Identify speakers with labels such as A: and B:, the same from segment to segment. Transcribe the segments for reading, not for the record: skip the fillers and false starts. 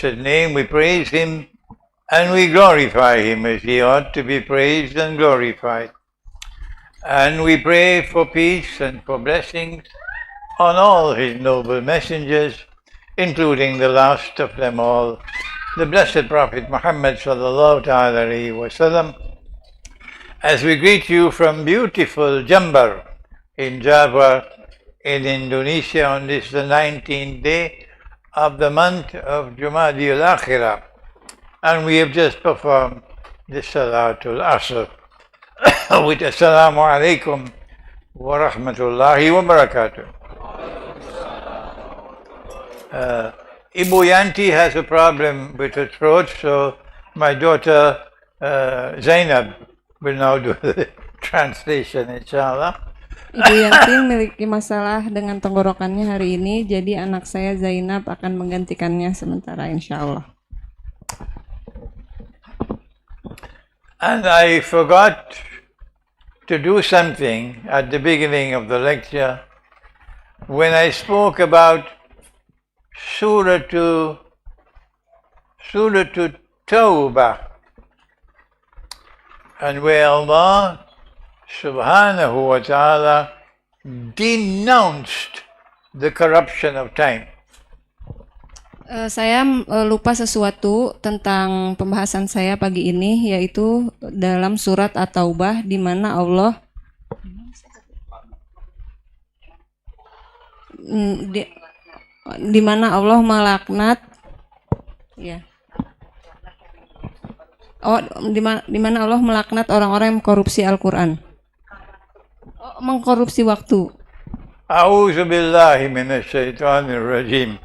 A: His name, we praise Him and we glorify Him as He ought to be praised and glorified. And we pray for peace and for blessings on all His noble messengers, including the last of them all, the blessed Prophet Muhammad sallallahu alaihi wasallam. As we greet you from beautiful Jember in Java, in Indonesia, on this the 19th day of the month of Jumadil Akhirah, and we have just performed the Salatul Asr with Assalamu alaikum wa rahmatullahi wa barakatuh. Ibu Yanti has a problem with her throat, so my daughter Zainab will now do the translation, inshallah.
B: Ibu Yanti memiliki masalah dengan tenggorokannya hari ini, jadi anak saya Zainab akan menggantikannya sementara, insya-Allah.
A: And I forgot to do something at the beginning of the lecture when I spoke about Surah Tawbah, and where Allah subhanahu wa ta'ala denounced the corruption of time.
B: Saya lupa sesuatu tentang pembahasan saya pagi ini, yaitu dalam surat At-Taubah di mana Allah melaknat, ya. Di mana Allah melaknat orang-orang yang korupsi Al-Qur'an. Mengkorupsi waktu.
A: A'udzu billahi minasy syaithanir rajim.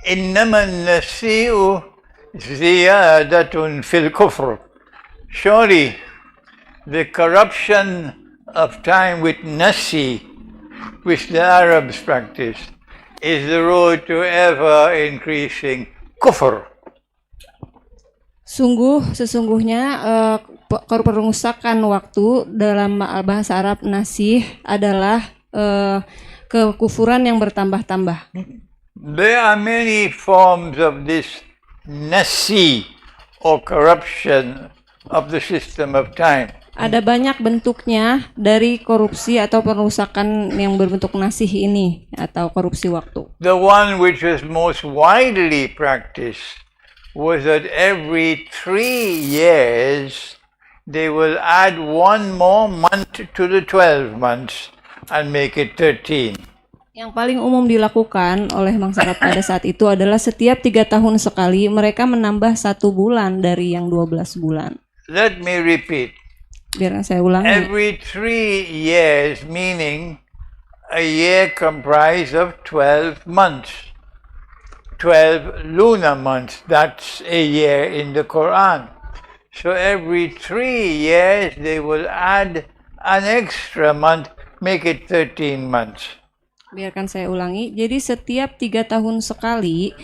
A: Innama an-nasi'u ziyadatun fil kufr. Surely the corruption of time with nasi, which the Arabs practice, is the road to ever increasing kufr.
B: Sesungguhnya perusakan waktu dalam bahasa Arab nasih adalah kekufuran yang bertambah-tambah.
A: There are many forms of this nasi or corruption of the system of time.
B: Ada banyak bentuknya dari korupsi atau perusakan yang berbentuk nasih ini atau korupsi waktu.
A: The one which was most widely practiced was that every 3 years they will add one more month to the 12 months and make it 13.
B: Yang paling umum dilakukan oleh bangsa Arab pada saat itu adalah setiap 3 tahun sekali mereka menambah 1 bulan dari yang 12 bulan.
A: Let me repeat.
B: Biar saya ulangi.
A: Every 3 years, meaning a year comprised of 12 months. 12 lunar months, that's a year in the Quran. So every 3 years they will add an extra month, make it 13 months.
B: Biarkan saya ulangi. Jadi setiap 3 tahun sekali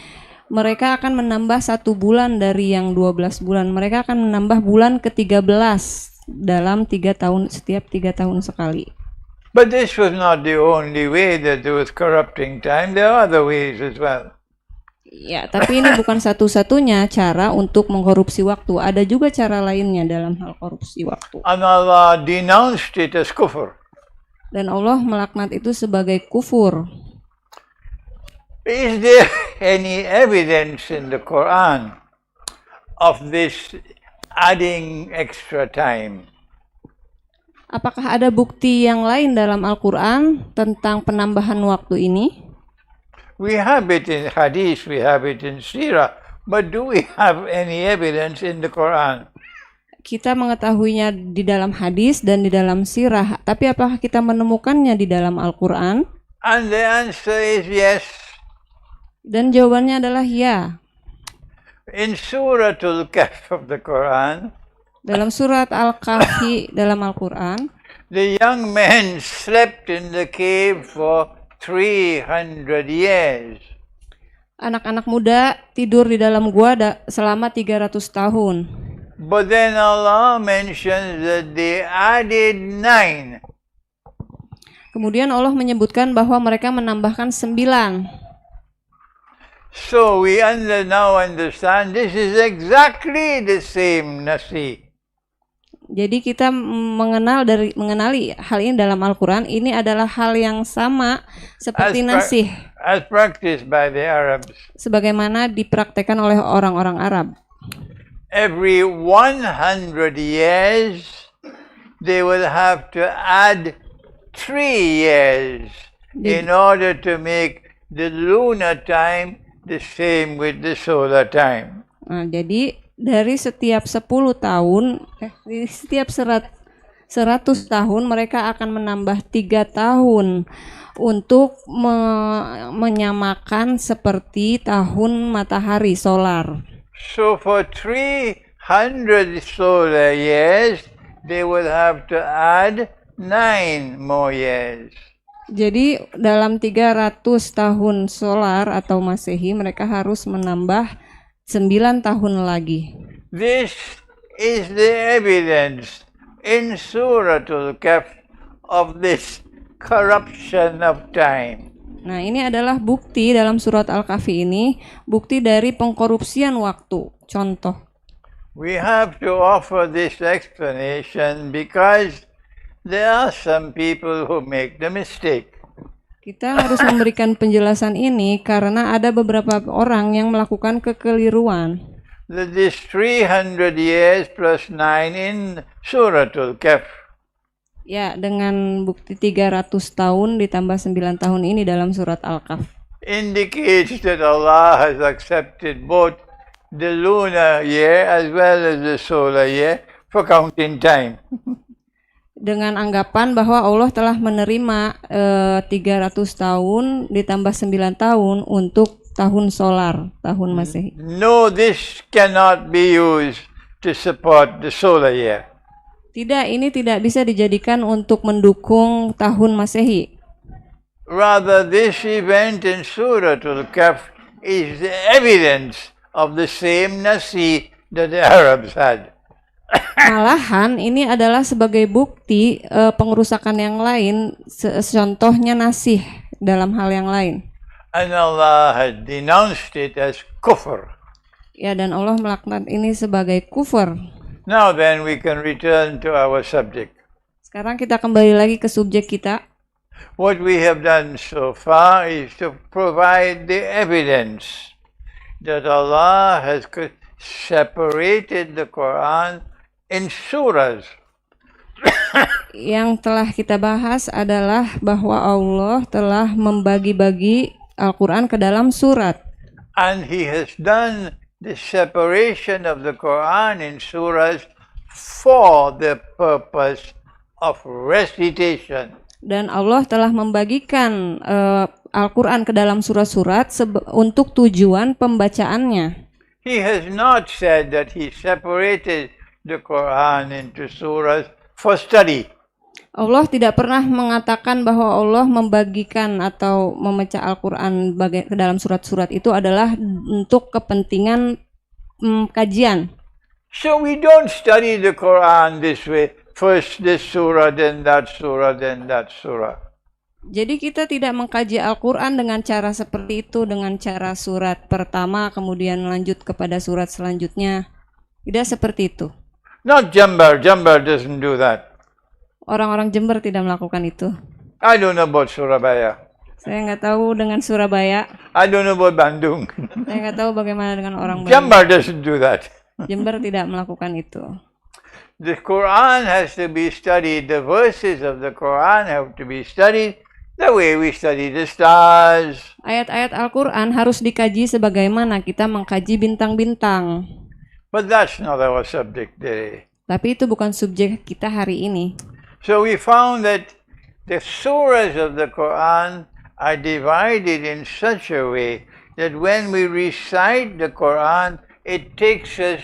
B: mereka akan menambah 1 bulan dari yang 12 bulan. Mereka akan menambah bulan ke-13 dalam 3 tahun, setiap 3 tahun sekali.
A: But this was not the only way that there was corrupting time. There are other ways as well.
B: Ya, tapi ini bukan satu-satunya cara untuk mengkorupsi waktu. Ada juga cara lainnya dalam hal korupsi waktu.
A: And Allah denounced it as kufr.
B: Dan Allah melaknat itu sebagai kufur.
A: Is there any evidence in the Quran of this adding extra time?
B: Apakah ada bukti yang lain dalam Al-Quran tentang penambahan waktu ini?
A: We have it in hadith, we have it in sirah, but do we have any evidence in the Quran?
B: Kita mengetahuinya di dalam hadis dan di dalam sirah, tapi apakah kita menemukannya di dalam Al-Quran?
A: And the answer is yes.
B: Dan jawabannya adalah ya.
A: In Suratul Kahf of the Quran,
B: dalam surat Al-Kahfi dalam Al-Quran,
A: the young men slept in the cave for 300 years.
B: Anak-anak muda tidur di dalam gua selama 300 tahun.
A: But then Allah mentions that they added 9.
B: Kemudian Allah menyebutkan bahwa mereka menambahkan 9.
A: So we now understand this is exactly the same nasi.
B: Jadi kita mengenali hal ini dalam Al-Quran. Ini adalah hal yang sama seperti nasih,
A: as practiced by the Arabs.
B: sebagaimana dipraktekkan oleh orang-orang Arab.
A: Every 100 years, they will have to add 3 years in order to make the lunar time the same with the solar time.
B: Nah, jadi dari setiap 10 tahun, di setiap 100 tahun mereka akan menambah 3 tahun untuk menyamakan seperti tahun matahari solar.
A: So for 300 solar years, they will have to add 9 more years.
B: Jadi dalam 300 tahun solar atau Masehi mereka harus menambah 9 tahun lagi.
A: This is the evidence in Surah Al-Kahf of this corruption of time.
B: Nah, ini adalah bukti dalam surat Al-Kahfi ini, bukti dari pengkorupsian waktu. Contoh.
A: We have to offer this explanation because there are some people who make the mistake.
B: Kita harus memberikan penjelasan ini karena ada beberapa orang yang melakukan kekeliruan.
A: That this 300 years plus 9 in Surah Al-Kahf.
B: Ya, dengan bukti 300 tahun ditambah 9 tahun ini dalam surat Al-Kahf.
A: Indicates that Allah has accepted both the lunar year as well as the solar year for counting time.
B: Dengan anggapan bahwa Allah telah menerima 300 tahun ditambah 9 tahun untuk tahun solar, tahun Masehi.
A: No, this cannot be used to support the solar year.
B: Tidak, ini tidak bisa dijadikan untuk mendukung tahun Masehi.
A: Rather, this event in Surah Al-Kahf is the evidence of the same nasi that the Arabs had.
B: Malahan ini adalah sebagai bukti pengerusakan yang lain, contohnya nasih dalam hal yang lain.
A: And Allah had denounced it as kufr.
B: Ya, dan Allah melaknat ini sebagai kufur.
A: Now then we can return to our subject.
B: Sekarang kita kembali lagi ke subjek kita.
A: What we have done so far is to provide the evidence that Allah has separated the Quran in surahs.
B: Yang telah kita bahas adalah bahwa Allah telah membagi-bagi Al-Quran ke dalam surat.
A: And He has done the separation of the Quran in surahs for the purpose of recitation.
B: Dan Allah telah membagikan Al-Quran ke dalam surat-surat untuk tujuan pembacaannya.
A: He has not said that He separated the Quran into surahs for study.
B: Allah tidak pernah mengatakan bahwa Allah membagikan atau memecah Al-Quran ke dalam surat-surat itu adalah untuk kepentingan kajian.
A: So we don't study the Quran this way. First this surah, then that surah, then that surah.
B: Jadi kita tidak mengkaji Al-Quran dengan cara seperti itu, dengan cara surat pertama kemudian lanjut kepada surat selanjutnya. Tidak seperti itu.
A: Not Jambar. Jambar doesn't do that.
B: Orang-orang Jember tidak melakukan itu.
A: I don't know about Surabaya.
B: Saya nggak tahu dengan Surabaya.
A: I don't know about Bandung.
B: Saya nggak tahu bagaimana dengan orang Bandung.
A: Jambar doesn't do that.
B: Jember tidak melakukan itu.
A: The Quran has to be studied. The verses of the Quran have to be studied the way we study the stars.
B: Ayat-ayat Al-Quran harus dikaji sebagaimana kita mengkaji bintang-bintang.
A: But that's not our subject today.
B: Tapi itu bukan subjek kita hari ini.
A: So we found that the surahs of the Quran are divided in such a way that when we recite the Quran, it takes us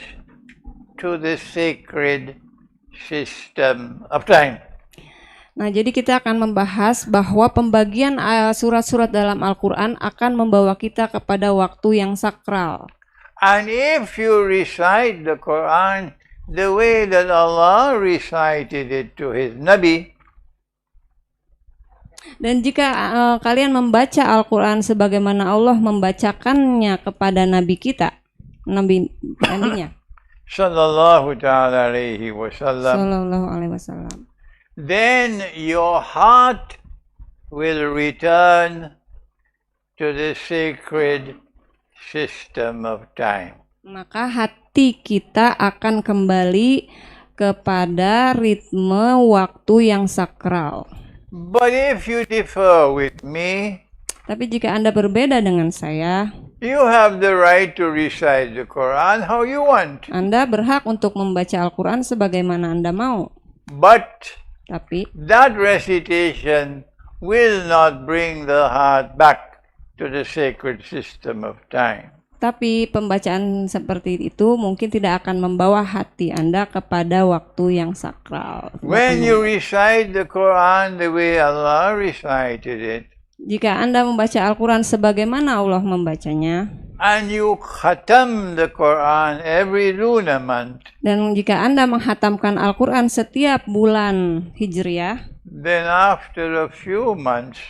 A: to the sacred system of time.
B: Nah, jadi kita akan membahas bahwa pembagian surat-surat dalam Al-Quran akan membawa kita kepada waktu yang sakral.
A: And if you recite the Quran the way that Allah recited it to His Nabi,
B: Dan jika kalian membaca Al-Quran sebagaimana Allah membacakannya kepada Nabi kita, nabinya,
A: sallallahu ta'ala alaihi wasallam,
B: Sallallahu Alaihi Wasallam,
A: then your heart will return to the sacred system of time.
B: maka hati kita akan kembali kepada ritme waktu yang sakral.
A: But if you differ with me,
B: Tapi jika Anda berbeda dengan saya,
A: you have the right to recite the Quran how you want.
B: Anda berhak untuk membaca Al-Quran sebagaimana Anda mau.
A: But
B: Tapi
A: that recitation will not bring the heart back to the sacred system of time.
B: pembacaan seperti itu mungkin tidak akan membawa hati Anda kepada waktu yang sakral.
A: When you recite the Quran the way Allah recited it,
B: Jika Anda membaca Al-Quran sebagaimana Allah membacanya,
A: and you khatam the Quran every lunar month,
B: dan jika Anda menghatamkan Al-Quran setiap bulan Hijriah,
A: then after a few months,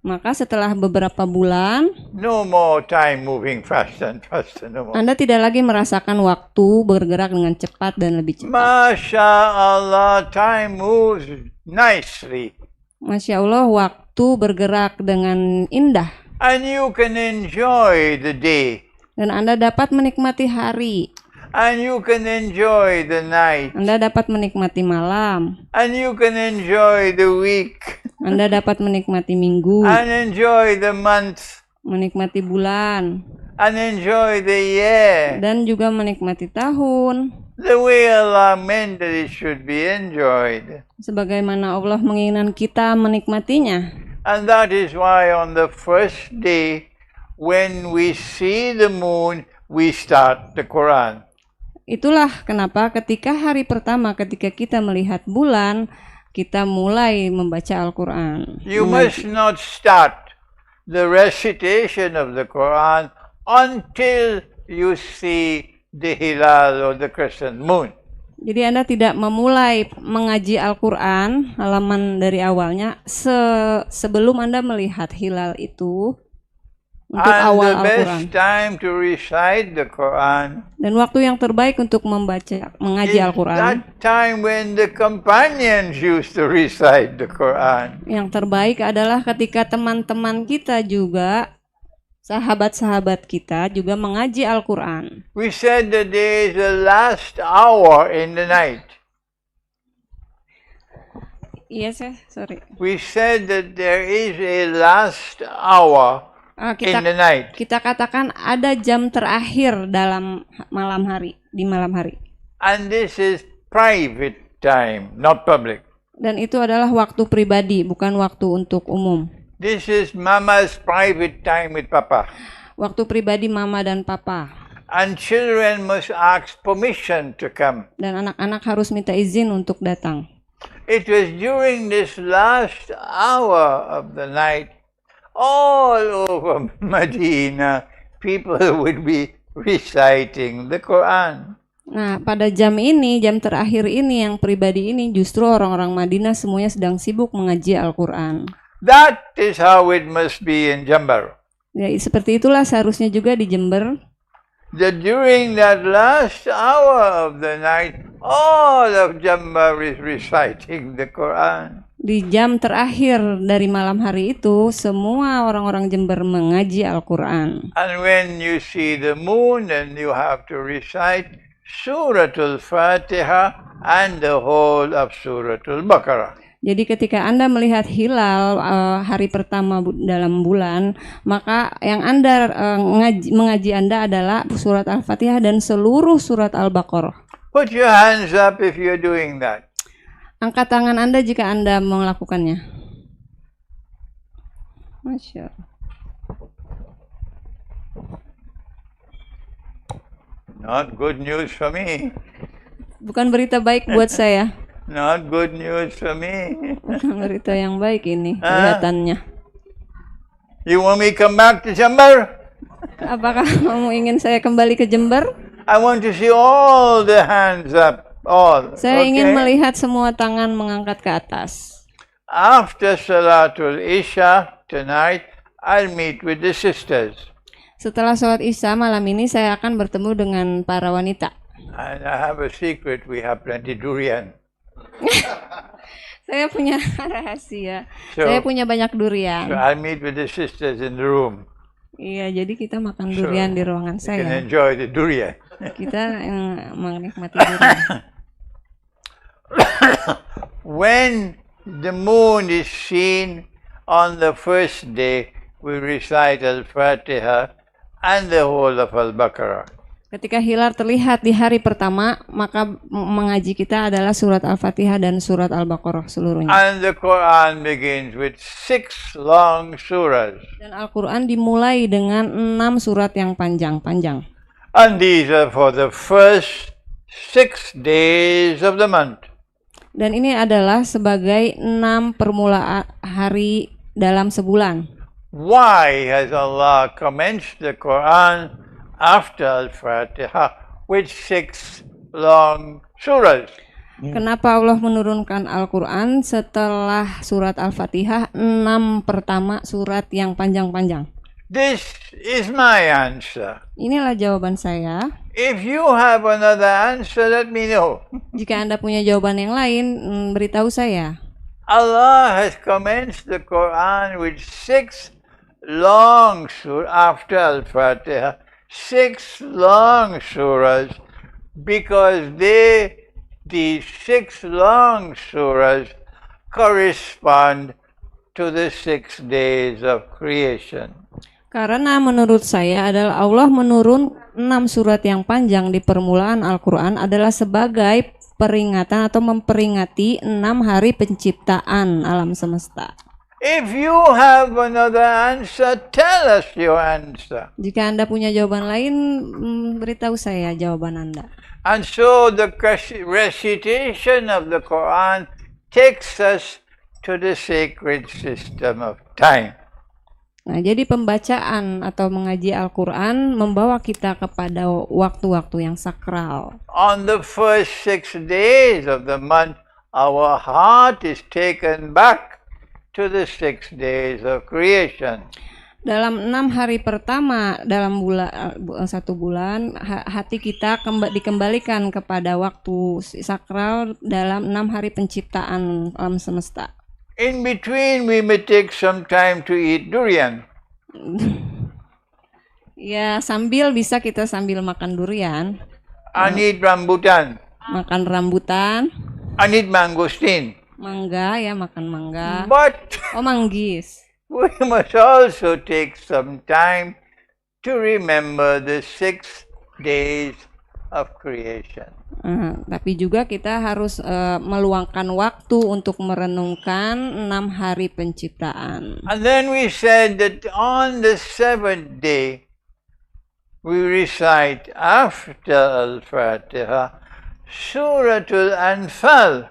B: maka setelah beberapa bulan,
A: no more time moving faster and faster, no more.
B: Anda tidak lagi merasakan waktu bergerak dengan cepat dan lebih cepat.
A: Masya Allah, time moves nicely.
B: Masya Allah, waktu bergerak dengan indah.
A: And you can enjoy the day.
B: Dan Anda dapat menikmati hari.
A: And you can enjoy the night.
B: Anda dapat menikmati malam.
A: And you can enjoy the week.
B: Anda dapat menikmati minggu.
A: And enjoy the month.
B: Menikmati bulan.
A: And enjoy the year.
B: Dan juga menikmati tahun.
A: The way Allah meant that it should be enjoyed.
B: Sebagaimana Allah menginginkan kita menikmatinya.
A: And that is why on the first day, when we see the moon, we start the Quran.
B: Itulah kenapa ketika hari pertama ketika kita melihat bulan, kita mulai membaca Al-Quran.
A: You must not start the recitation of the Quran until you see the hilal or the crescent moon.
B: Jadi Anda tidak memulai mengaji Al-Quran halaman dari awalnya sebelum Anda melihat hilal itu untuk
A: And
B: awal
A: the
B: Al-Quran.
A: best time to recite the Quran
B: Dan waktu yang terbaik untuk mengaji
A: is
B: Al-Quran,
A: that time when the companions used to recite the Quran.
B: yang terbaik adalah ketika teman-teman kita juga, sahabat-sahabat kita juga mengaji Al-Quran.
A: We said that there is a last hour in the night.
B: Iya sorry.
A: We said that there is a last hour in the night.
B: Kita katakan ada jam terakhir dalam malam hari, di malam hari.
A: And this is private time, not public.
B: Dan itu adalah waktu pribadi, bukan waktu untuk umum.
A: This is Mama's private time with Papa.
B: Waktu pribadi mama dan papa.
A: And children must ask permission to come.
B: Dan anak-anak harus minta izin untuk datang.
A: It was during this last hour of the night, all over Medina, people would be reciting the Quran.
B: Nah, pada jam ini, jam terakhir ini, yang pribadi ini, justru orang-orang Madinah semuanya sedang sibuk mengaji Al-Quran.
A: That is how it must be in Jambar.
B: Ya, seperti itulah seharusnya juga di Jember.
A: That during that last hour of the night, all of Jambar is reciting the Quran.
B: Di jam terakhir dari malam hari itu, semua orang-orang Jember mengaji Al-Quran.
A: And when you see the moon, then you have to recite Suratul Fatiha and the whole of Suratul Baqarah.
B: Jadi ketika Anda melihat hilal hari pertama dalam bulan, maka yang Anda mengaji Anda adalah surat Al-Fatihah dan seluruh surat Al-Baqarah.
A: Put your hands up if you're doing that.
B: Angkat tangan Anda jika Anda melakukannya. Masya Allah.
A: Not good news for me.
B: Bukan berita baik buat saya.
A: Not good news for me.
B: Bukan berita yang baik ini kelihatannya.
A: You want me to come back to Jambar?
B: Apakah kamu ingin saya kembali ke Jember?
A: I want to see all the hands up. All.
B: Saya ingin
A: Okay?
B: melihat semua tangan mengangkat ke atas.
A: after Salatul Isha tonight, I'll meet with the sisters.
B: Setelah sholat Isya malam ini saya akan bertemu dengan para wanita.
A: And I have a secret, we have plenty durian.
B: Saya punya rahasia.
A: So-
B: Saya punya banyak
A: So
B: durian.
A: I'll meet with the sisters in the room.
B: Iya, jadi kita makan durian di ruangan
A: You can
B: saya.
A: enjoy the durian.
B: Kita menikmati durian.
A: When the moon is seen on the first day, we recite Al-Fatiha and the whole of Al-Baqarah.
B: Ketika hilal terlihat di hari pertama, maka mengaji kita adalah surat Al-Fatihah dan surat Al-Baqarah seluruhnya.
A: And the Quran begins with 6 long surahs.
B: Dan Al-Quran dimulai dengan 6 surat yang panjang-panjang.
A: And these are for the first 6 days of the month.
B: Dan ini adalah sebagai 6 permulaan hari dalam sebulan.
A: Why has Allah commenced the Quran after Al-Fatiha with 6 long surahs?
B: Kenapa Allah menurunkan Al-Quran setelah surat Al-Fatihah 6 pertama surat yang panjang-panjang?
A: This is my answer.
B: Inilah jawaban saya.
A: If you have another answer, let me know.
B: Jika Anda punya jawaban yang lain, beritahu saya.
A: Allah has commenced the Quran with 6 long surahs after Al-Fatiha, 6 long surahs, because these 6 long surahs correspond to the 6 days of creation.
B: Karena menurut saya adalah Allah menurun 6 surat yang panjang di permulaan Al-Quran adalah sebagai peringatan atau memperingati 6 hari penciptaan alam semesta.
A: If you have another answer, tell us your answer.
B: Jika Anda punya jawaban lain, beritahu saya jawaban Anda.
A: And so the recitation of the Quran takes us to the sacred system of time.
B: Nah, jadi pembacaan atau mengaji Al-Quran membawa kita kepada waktu-waktu yang sakral.
A: On the first 6 days of the month, our heart is taken back to the 6 days of creation.
B: Dalam 6 hari pertama dalam satu bulan, hati kita dikembalikan kepada waktu sakral dalam 6 hari penciptaan alam semesta.
A: In between, we may take some time to eat durian.
B: Ya, bisa kita sambil makan durian,
A: And eat rambutan.
B: makan rambutan,
A: And eat mangosteen.
B: mangga ya, makan mangga.
A: But
B: Oh, manggis.
A: we must also take some time to remember the 6 days of creation.
B: Tapi juga kita harus meluangkan waktu untuk merenungkan 6 hari penciptaan.
A: And then we said that on the 7th day, we recite after Al-Fatiha, Suratul Anfal.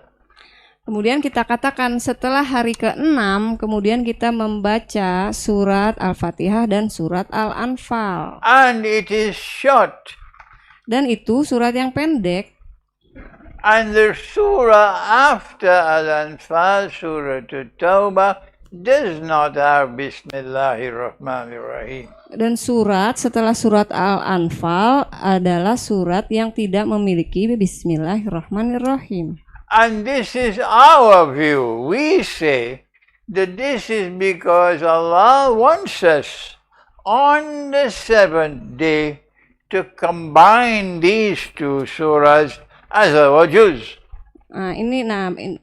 B: Kemudian kita katakan setelah hari ke-6, kemudian kita membaca surat Al-Fatihah dan surat Al-Anfal.
A: And it is short.
B: Dan itu surat yang pendek.
A: And the surah after Al-Anfal, Surah At-Tawbah, does not have Bismillahirrahmanirrahim.
B: Dan surat setelah surat Al-Anfal adalah surat yang tidak memiliki Bismillahirrahmanirrahim.
A: And this is our view. We say that this is because Allah wants us on the 7th day to combine these 2 surahs as our juz.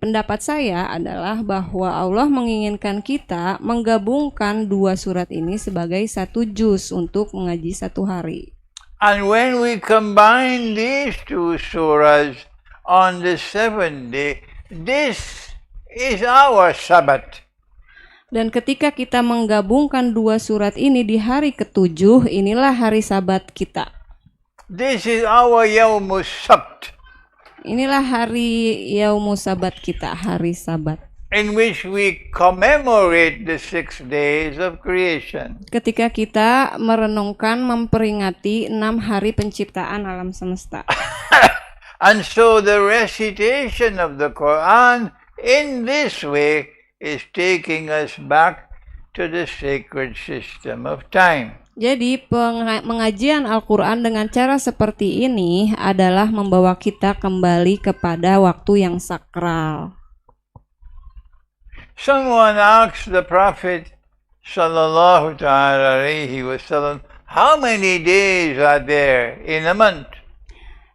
B: Pendapat saya adalah bahwa Allah menginginkan kita menggabungkan 2 surat ini sebagai satu juz untuk mengaji satu hari.
A: And when we combine these 2 surahs on the 7th day, this is our Sabbath.
B: Dan ketika kita menggabungkan 2 surat ini di hari ke-7, inilah hari Sabat kita.
A: This is our Yawmus Sabt,
B: Inilah hari Yaumus Sabat kita, hari Sabat.
A: in which we commemorate the 6 days of creation.
B: Ketika kita merenungkan, memperingati 6 hari penciptaan alam semesta.
A: And so the recitation of the Quran in this way is taking us back to the sacred system of time.
B: Jadi pengajian Al-Quran dengan cara seperti ini adalah membawa kita kembali kepada waktu yang sakral.
A: Someone asked the Prophet sallallahu ta'ala alaihi wasallam, how many days are there in a month?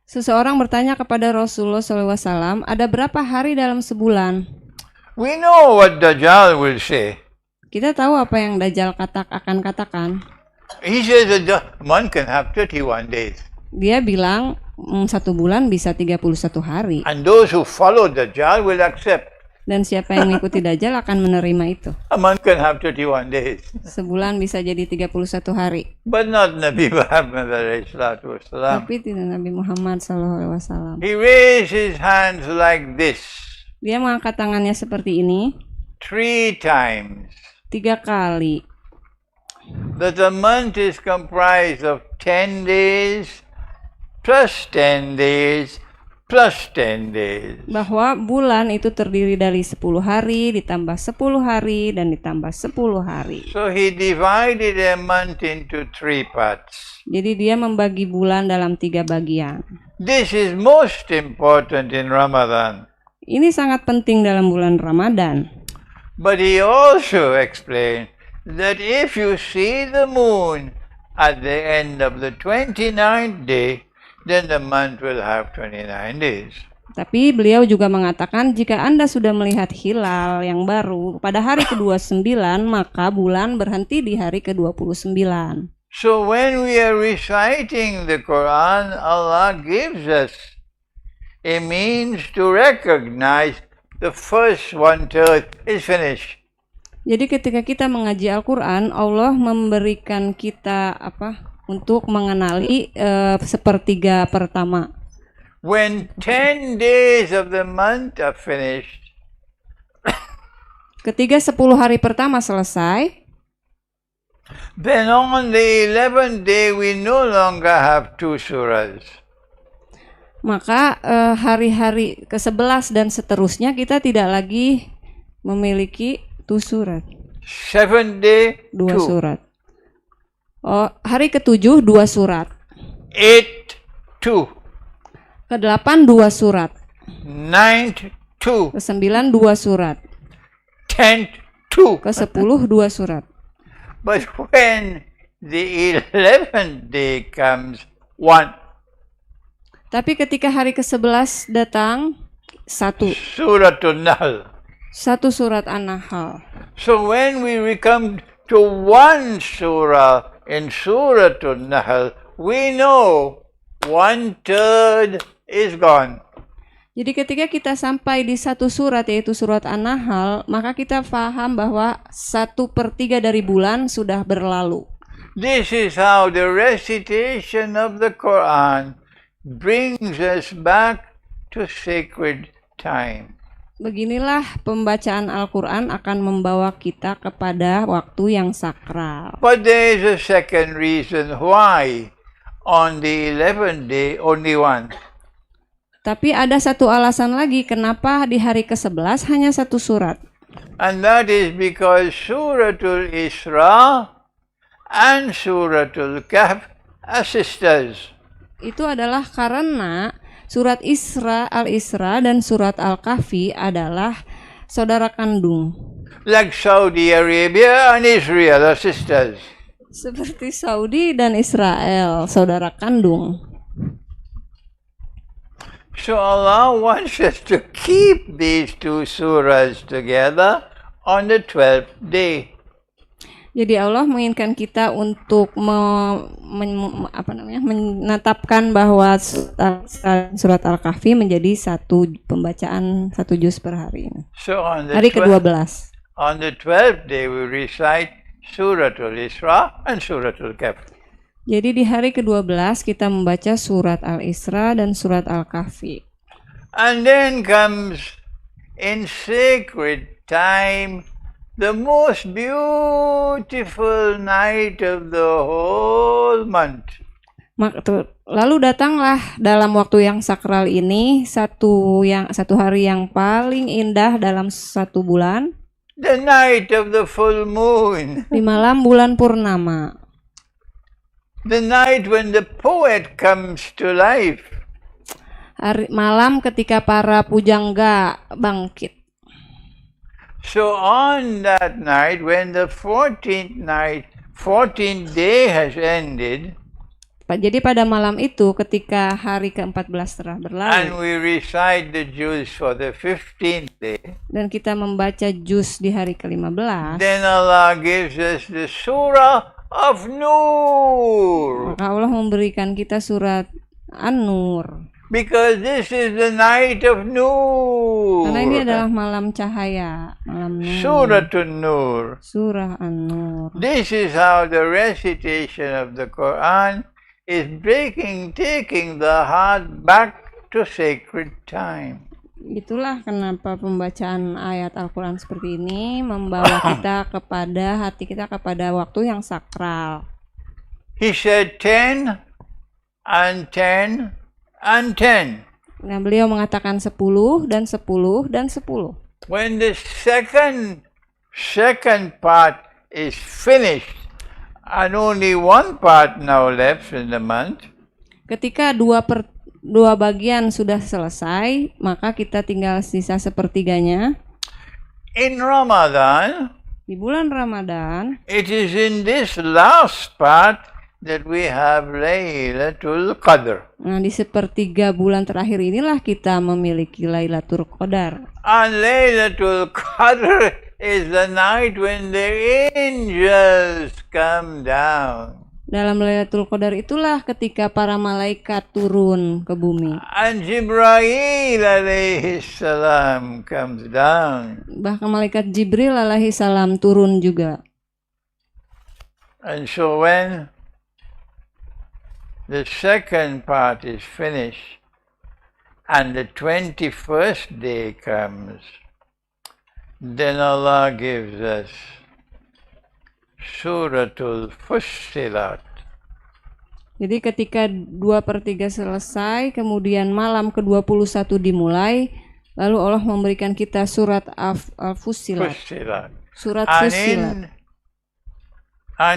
B: Seseorang bertanya kepada Rasulullah SAW, ada berapa hari dalam sebulan?
A: We know what Dajjal will say.
B: Kita tahu apa yang Dajjal akan katakan.
A: He says that one can have 31 days.
B: Dia bilang satu bulan bisa 31 hari.
A: And those who follow Dajjal will accept.
B: Dan siapa yang mengikuti Dajjal akan menerima itu.
A: A month can have 31 days.
B: Sebulan bisa jadi 31 hari.
A: But not Nabi Muhammad alayhi salatu wasalam.
B: Tapi tidak Nabi Muhammad SAW.
A: He raised his hands like this
B: Dia mengangkat tangannya seperti ini
A: 3 times.
B: 3 kali.
A: That a month is comprised of 10 days plus 10 days plus 10 days.
B: Bahwa bulan itu terdiri dari 10 hari ditambah 10 hari dan ditambah 10 hari.
A: So he divided a month into 3 parts.
B: Jadi dia membagi bulan dalam 3 bagian.
A: This is most important in Ramadan.
B: Ini sangat penting dalam bulan Ramadan.
A: But he also explained that if you see the moon at the end of the 29th day, then the month will have 29 days.
B: Tapi beliau juga mengatakan jika Anda sudah melihat hilal yang baru pada hari ke-29, maka bulan berhenti di hari ke-29.
A: So when we are reciting the Quran, Allah gives us a means to recognize the first 1/3 is finished.
B: Jadi ketika kita mengaji Al-Quran, Allah memberikan kita untuk mengenali sepertiga pertama.
A: When 10 days of the month are finished,
B: Ketika 10 hari pertama selesai,
A: then on the 11th day we no longer have 2 surahs.
B: maka hari-hari ke-11 dan seterusnya kita tidak lagi memiliki 2 surat.
A: 7th day,
B: 2
A: 2.
B: surat. Oh, hari ke-7 2 surat.
A: 8th, 2.
B: Ke-8 2 surat.
A: 9th, 2.
B: Ke-9 2 surat.
A: 10th, 2.
B: Ke-10 2 surat.
A: But when the 11th day comes, 1.
B: Tapi ketika hari ke-11 datang, 1
A: Suratul Nahl.
B: surat An-Nahl.
A: So when we come to 1 surah in Suratul Nahl, we know 1/3 is gone.
B: Jadi ketika kita sampai di 1 surat yaitu surat An-Nahl, maka kita paham bahwa 1/3 dari bulan sudah berlalu.
A: This is how the recitation of the Quran brings us back to sacred time.
B: Beginilah pembacaan Al-Quran akan membawa kita kepada waktu yang sakral.
A: But there is a second reason why on the 11th day only 1.
B: Tapi ada satu alasan lagi kenapa di hari ke-11 hanya 1 surat.
A: And that is because Suratul Isra and Suratul Kahf are sisters.
B: Itu adalah karena surat Al-Isra dan surat Al-Kahfi adalah saudara kandung.
A: Like Saudi Arabia and Israel are sisters.
B: Seperti Saudi dan Israel, saudara kandung.
A: So Allah wants us to keep these 2 surahs together on the 12th day.
B: Jadi Allah menginginkan kita untuk menetapkan bahwa surat Al-Kahfi menjadi 1 pembacaan 1 juz per hari.
A: So on the
B: Hari
A: 12th,
B: ke-12.
A: on the 12th day we recite Suratul Isra and Suratul Kahf.
B: Jadi di hari ke-12 kita membaca surat Al-Isra dan surat Al-Kahfi.
A: And then comes in sacred time the most beautiful night of the whole month.
B: Lalu datanglah dalam waktu yang sakral ini satu hari yang paling indah dalam 1 bulan.
A: the night of the full moon,
B: di malam bulan purnama,
A: the night when the poet comes to life.
B: malam ketika para pujangga bangkit.
A: So on that night, when the 14th day has ended,
B: Jadi pada malam itu ketika hari ke-14 telah
A: and
B: berlalu
A: we recite the juz for the 15th day,
B: dan kita membaca juz di hari ke-15,
A: then Allah gives us the surah of Nur.
B: maka Allah memberikan kita surat An-Nur.
A: Because this is the night of
B: Karena ini
A: Nur.
B: adalah malam cahaya, malam Nur.
A: Suratun Nur.
B: Surah An-Nur.
A: This is how the recitation of the Quran is taking the heart back to sacred time.
B: Itulah kenapa pembacaan ayat Al-Quran seperti ini membawa kita kepada hati kita kepada waktu yang sakral.
A: He said 10 and 10 and 10.
B: Nah, beliau mengatakan 10 dan 10 dan 10.
A: When the second part is finished and only one part now left in the month,
B: Ketika dua bagian sudah selesai, maka kita tinggal sisa sepertiganya.
A: in Ramadan,
B: Di bulan Ramadan,
A: it is in this last part that we have Laylatul Qadr.
B: nah di sepertiga bulan terakhir inilah kita memiliki Lailatul Qadar.
A: And Laylatul Qadr is the night when the angels come down.
B: Dalam Lailatul Qadar itulah ketika para malaikat turun ke bumi.
A: And Jibreel alayhi salam comes down.
B: Bahkan malaikat Jibril alaihi salam turun juga.
A: And so when the second part is finished and the 21st day comes, then Allah gives us Suratul Fussilat.
B: Jadi ketika 2/3 selesai, kemudian malam ke-21 dimulai, lalu Allah memberikan kita surat Al-Fussilat.
A: Fussilat.
B: Surat
A: And
B: Fussilat.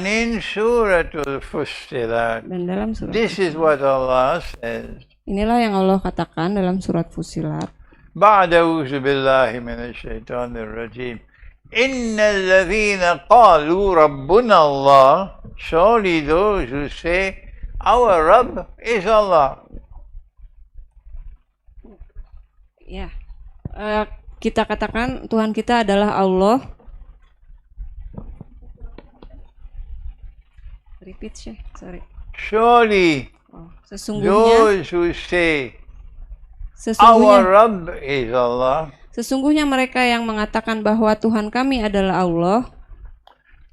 A: in Suratul Fussilat,
B: Dan dalam surat
A: this is what Allah says.
B: inilah yang Allah katakan dalam surat Fussilat.
A: بعد أعوذ بالله من الشيطان الرجيم إن الذين قالوا ربنا الله, surely those who say our Rabb is Allah.
B: Ya. Kita katakan Tuhan kita adalah Allah. Repeat, Syekh. Sorry.
A: Surely
B: Sesungguhnya
A: those who say our Rabb is Allah,
B: Sesungguhnya mereka yang mengatakan bahwa Tuhan kami adalah Allah,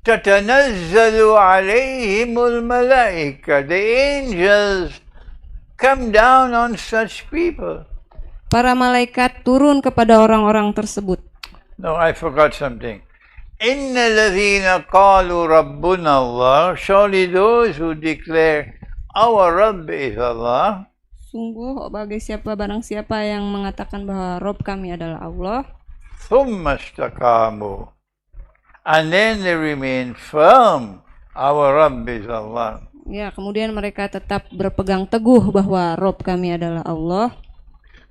A: tatanazzalu alaihimul malaika, the angels come down on such people.
B: para malaikat turun kepada orang-orang tersebut.
A: No, I forgot something. Inna alladhina qalu rabbuna Allah, surely those who declare our Rabb is Allah,
B: Sungguh barang siapa yang mengatakan bahwa Rob kami adalah Allah,
A: thumma istaqamu, and then they remain firm, our Rabb is Allah.
B: ya kemudian mereka tetap berpegang teguh bahwa Rob kami adalah Allah,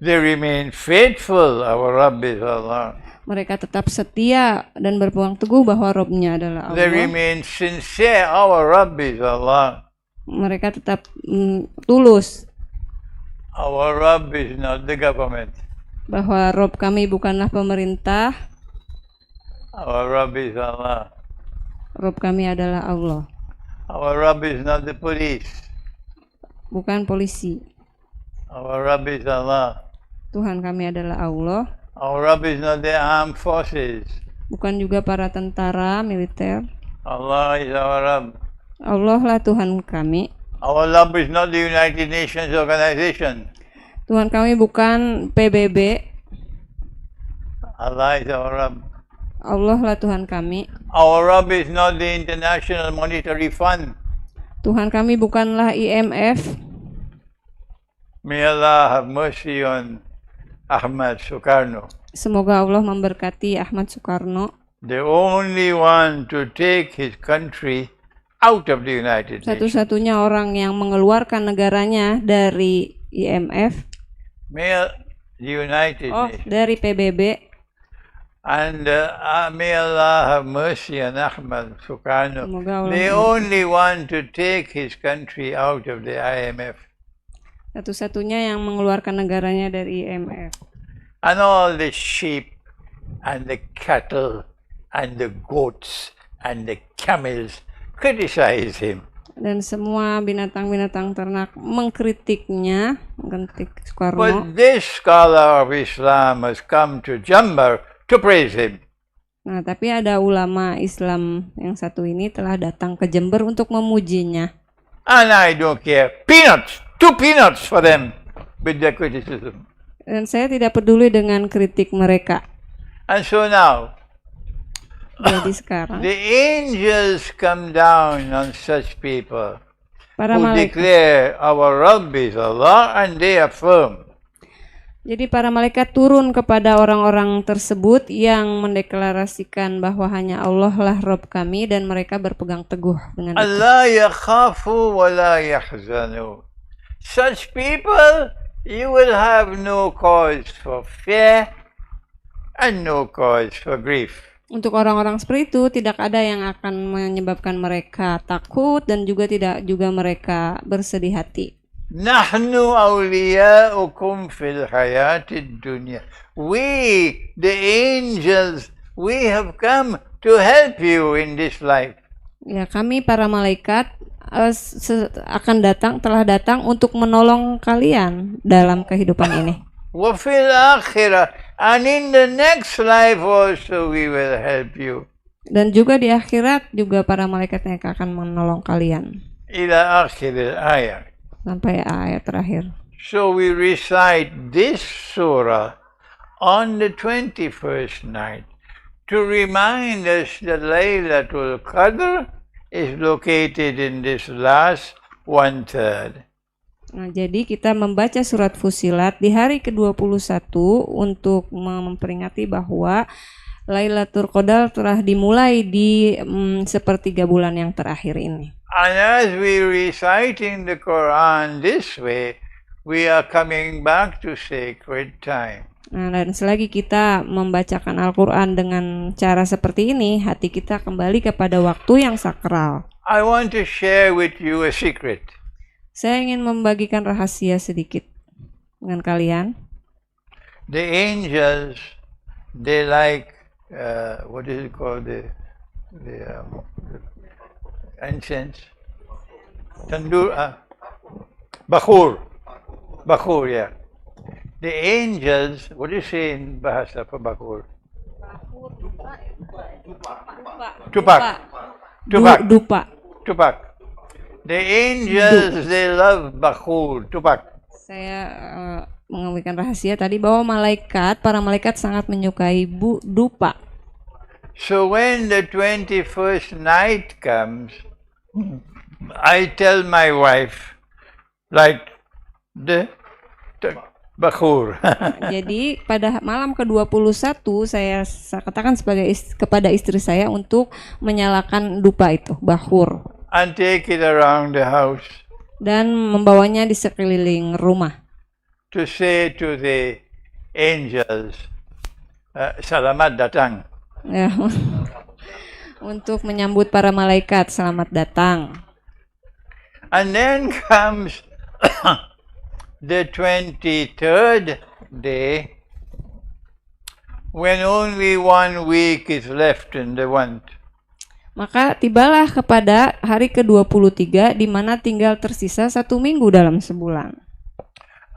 A: They remain faithful, our Rabb is Allah.
B: mereka tetap setia dan berpegang teguh bahwa Robnya adalah
A: They
B: Allah,
A: remain sincere, our Rabb is Allah.
B: mereka tetap tulus
A: Our Rabb is not the government.
B: bahwa Rob kami bukanlah pemerintah,
A: Our Rabb is Allah.
B: Rob kami adalah Allah,
A: Our Rabb is not the police.
B: bukan polisi.
A: Our Rabb is Allah.
B: Tuhan kami adalah Allah,
A: Our Rabb is not the armed forces.
B: bukan juga para tentara militer.
A: Allah is our Rabb.
B: Allah lah Tuhan kami.
A: Our Rabb is not the United Nations organization.
B: Tuhan kami bukan PBB.
A: Allah is our Rabb.
B: Allah lah Tuhan kami.
A: Our Rabb is not the International Monetary Fund.
B: Tuhan kami bukanlah IMF.
A: May Allah have mercy on Ahmad Sukarno.
B: Semoga Allah memberkati Ahmad Sukarno.
A: the only one to take his country out of the United Nations.
B: Satu-satunya orang yang mengeluarkan negaranya dari IMF,
A: The United Nations.
B: dari PBB.
A: And may Allah have mercy on Ahmad Sukarno,
B: Semoga Allah
A: the only one to take his country out of the IMF.
B: Satu-satunya yang mengeluarkan negaranya dari IMF.
A: And all the sheep and the cattle and the goats and the camels criticize him.
B: Dan semua binatang-binatang ternak mengkritik Soekarno.
A: But this scholar of Islam has come to Jambar to praise him.
B: Nah, tapi ada ulama Islam yang satu ini telah datang ke Jember untuk memujinya.
A: And I don't care. Peanuts! 2 peanuts for them with their criticism.
B: Dan saya tidak peduli dengan kritik mereka.
A: And so now,
B: Jadi sekarang
A: the angels come down on such people
B: para
A: who
B: malaikat,
A: declare our Rabb is Allah, and they affirm.
B: jadi para malaikat turun kepada orang-orang tersebut yang mendeklarasikan bahwa hanya Allah lah Rabb kami, dan mereka berpegang teguh dengan itu.
A: Allah yakhafu wa la yahzanu. Such people, you will have no cause for fear and no cause for grief.
B: Untuk orang-orang seperti itu tidak ada yang akan menyebabkan mereka takut dan tidak juga mereka bersedih hati.
A: Nahnu awliya'ukum fil hayatid dunya. We, the angels, we have come to help you in this life.
B: Ya, kami para malaikat telah datang untuk menolong kalian dalam kehidupan ini.
A: Wa fil akhirah, and in the next life also we will help you.
B: Dan juga di akhirat juga para malaikat yang akan menolong kalian.
A: Ila akhir ayat.
B: Sampai ayat terakhir.
A: So we recite this surah on the 21st night to remind us that Laylatul Qadr is located in this last 1/3.
B: Nah, jadi kita membaca surat Fusilat di hari ke-21 untuk memperingati bahwa Lailatul Qadar telah dimulai di sepertiga bulan yang terakhir ini.
A: And as we reciting the Quran this way, we are coming back to sacred time.
B: Nah, dan selagi kita membacakan Al-Quran dengan cara seperti ini, hati kita kembali kepada waktu yang sakral.
A: I want to share with you a secret.
B: Saya ingin membagikan rahasia sedikit dengan kalian.
A: The angels, they like, what is it called, the incense? Tandoor, Bakhur, yeah. The angels, what do you say in Bahasa for Bakhur? Tupak. The angels, they love Bakhur, Tupak.
B: Saya mengawikan rahasia tadi bahwa para malaikat sangat menyukai dupa.
A: So when the 21st night comes, I tell my wife, like the Bakhur.
B: Jadi pada malam ke-21 saya katakan kepada istri saya untuk menyalakan dupa itu, Bakhur.
A: And take it around the house.
B: Dan membawanya di sekeliling rumah.
A: To say to the angels, selamat datang.
B: Ya, untuk menyambut para malaikat, selamat datang.
A: And then comes the 23rd day, when only 1 week is left in the month.
B: Maka tibalah kepada hari ke-23 di mana tinggal tersisa 1 minggu dalam sebulan.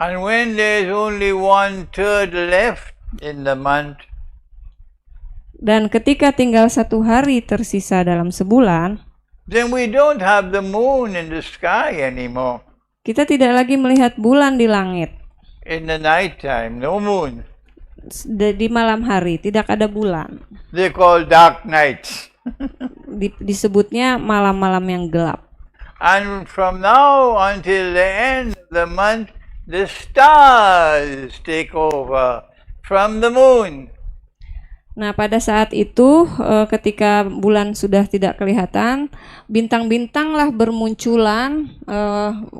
A: And when there's only 1/3 left in the month,
B: dan ketika tinggal 1 hari tersisa dalam sebulan,
A: then we don't have the moon in the sky anymore.
B: Kita tidak lagi melihat bulan di langit.
A: In the night time, no moon.
B: Di malam hari tidak ada bulan.
A: They call dark nights.
B: Disebutnya malam-malam yang gelap.
A: And from now until the end of the month, the stars take over from the moon.
B: Nah, pada saat itu ketika bulan sudah tidak kelihatan, bintang-bintanglah bermunculan,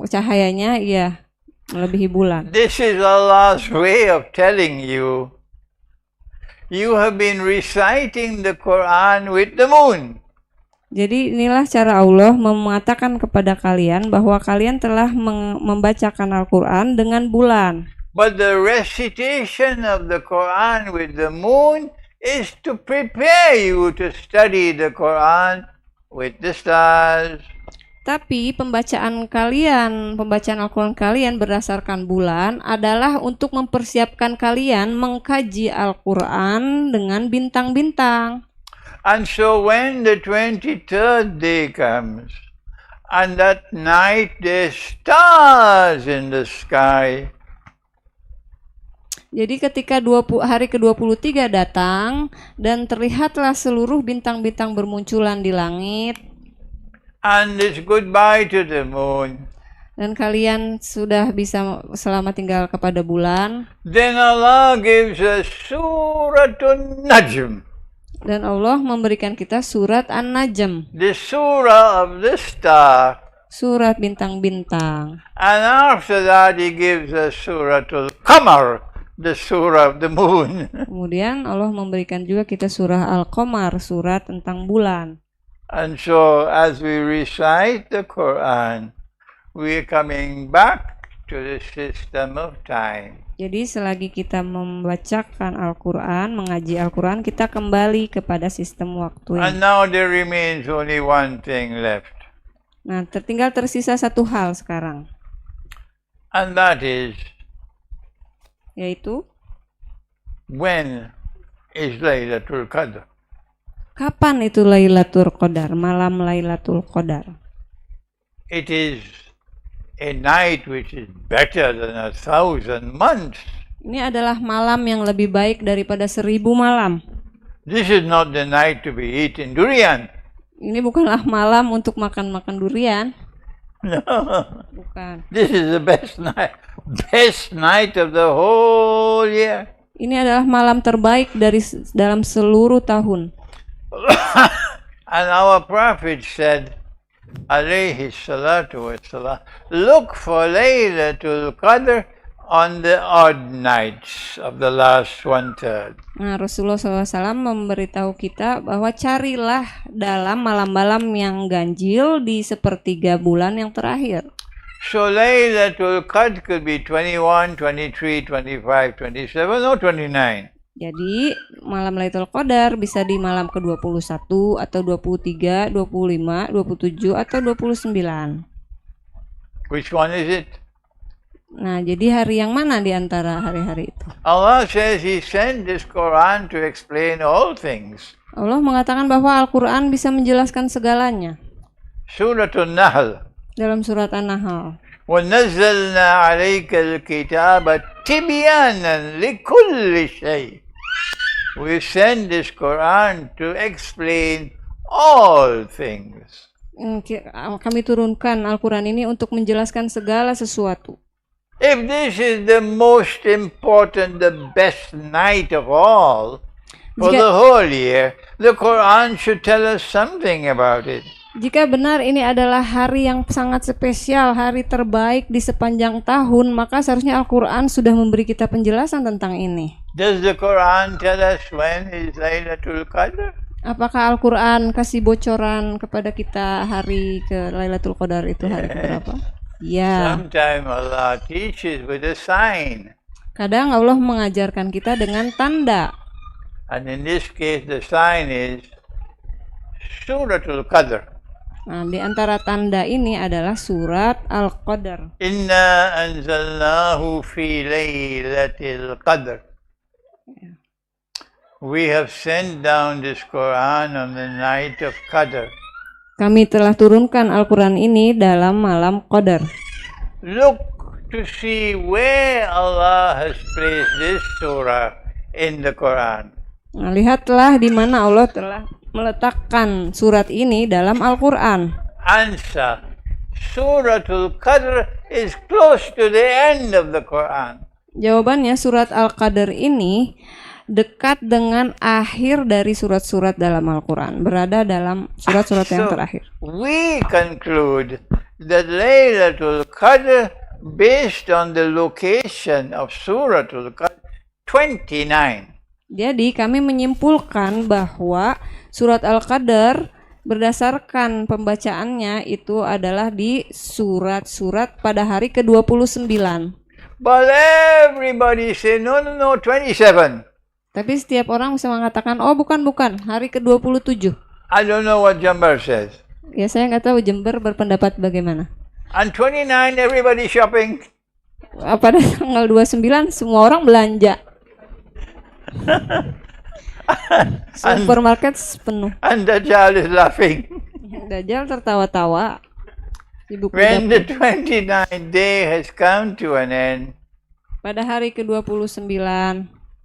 B: cahayanya ya melebihi bulan.
A: This is Allah's way of telling you, you have been reciting the Quran with the moon.
B: Jadi inilah cara Allah mengatakan kepada kalian bahwa kalian telah membacakan Al-Quran dengan bulan.
A: But the recitation of the Quran with the moon is to prepare you to study the Quran with the stars.
B: Tapi pembacaan Al-Quran kalian berdasarkan bulan adalah untuk mempersiapkan kalian mengkaji Al-Quran dengan bintang-bintang.
A: And so when the 23rd day comes, and that night there's stars in the sky,
B: jadi ketika hari ke-23 datang dan terlihatlah seluruh bintang-bintang bermunculan di langit,
A: and it's goodbye to the moon,
B: dan kalian sudah bisa selamat tinggal kepada bulan,
A: then Allah gives us Suratul Najm,
B: dan Allah memberikan kita surat An-Najm,
A: the surah of the star.
B: surat bintang-bintang.
A: And after that He gives us Suratul Qamar, the surah of the moon.
B: Kemudian Allah memberikan juga kita surah Al-Qamar, surat tentang bulan.
A: And so as we recite the Quran, we are coming back to the system of time.
B: Jadi selagi kita membacakan Al-Quran, mengaji Al-Quran, kita kembali kepada sistem waktu.
A: And now there remains only one thing left.
B: Nah, tersisa satu hal sekarang,
A: And that is,
B: yaitu
A: when is Laylatul Qadr?
B: kapan itu Lailatul Qadar, malam Lailatul Qadar.
A: It is a night which is better than 1,000 months.
B: Ini adalah malam yang lebih baik daripada 1000 malam.
A: This is not the night to be eating durian.
B: Ini bukanlah malam untuk makan-makan durian.
A: No.
B: Bukan.
A: This is the best night of the whole year.
B: Ini adalah malam terbaik dalam seluruh tahun.
A: And our Prophet said, alayhi salatu wassalam, look for Laylatul Qadr on the odd nights of the last 1/3.
B: Nah, Rasulullah SAW memberitahu kita bahwa carilah dalam malam-malam yang ganjil di sepertiga bulan yang terakhir.
A: So Laylatul Qadr could be 21, 23, 25, 27 or 29.
B: Jadi malam Lailatul Qadar bisa di malam ke-21 atau 23, 25, 27 atau 29.
A: Which one is it?
B: Nah, jadi hari yang mana di antara hari-hari itu?
A: Allah says He sent this Quran to explain all things.
B: Allah mengatakan bahwa Al-Quran bisa menjelaskan segalanya.
A: Suratul Nahl.
B: Dalam surat An-Nahl.
A: وَنَزَّلْنَا عَلَيْكَ الْكِتَابَ تِبْيَانًا لِكُلِّ شَيْءٍ. We send this Quran to explain all things.
B: Kami turunkan Al-Quran ini untuk menjelaskan segala sesuatu.
A: If this is the most important, the best night of all for the whole year, the Quran should tell us something about it.
B: Jika benar ini adalah hari yang sangat spesial, hari terbaik di sepanjang tahun, maka seharusnya Al-Quran sudah memberi kita penjelasan tentang ini.
A: Does the Quran tell us when is Laylatul Qadr?
B: Apakah Al-Quran kasih bocoran kepada kita hari ke Lailatul Qadar itu hari keberapa? Ya.
A: Sometimes Allah teaches with a sign.
B: Kadang Allah mengajarkan kita dengan tanda.
A: And in this case the sign is Suratul Qadr.
B: Nah, di antara tanda ini adalah surat Al-Qadar.
A: Inna anzalnahu fi laylatil qadr. We have sent down this Quran on the night of Qadr.
B: Kami telah turunkan Al-Quran ini dalam malam Qadar.
A: Look to see where Allah has placed this surah in the Quran.
B: Nah, lihatlah di mana Allah telah meletakkan surat ini dalam Al-Quran.
A: Answer. Suratul Qadr is close to the end of the Quran.
B: Jawabannya, surat Al-Qadar ini dekat dengan akhir dari surat-surat dalam Al-Quran, berada dalam surat-surat yang
A: So,
B: terakhir.
A: we conclude that Laylatul Qadr, based on the location of Suratul Qadr, 29.
B: Jadi kami menyimpulkan bahwa surat Al-Qadar berdasarkan pembacaannya itu adalah di surat-surat pada hari ke-29.
A: But everybody say, no, 27.
B: Tapi setiap orang bisa mengatakan, oh bukan, hari ke-27.
A: I don't know what Jambar says.
B: Ya saya nggak tahu Jember berpendapat bagaimana.
A: And 29, everybody shopping.
B: Pada tanggal 29 semua orang belanja. Supermarket penuh.
A: And Dajjal is laughing.
B: Dajjal tertawa-tawa. Sibuk
A: When the
B: dapur.
A: 29th day has come to an end,
B: Pada hari ke-29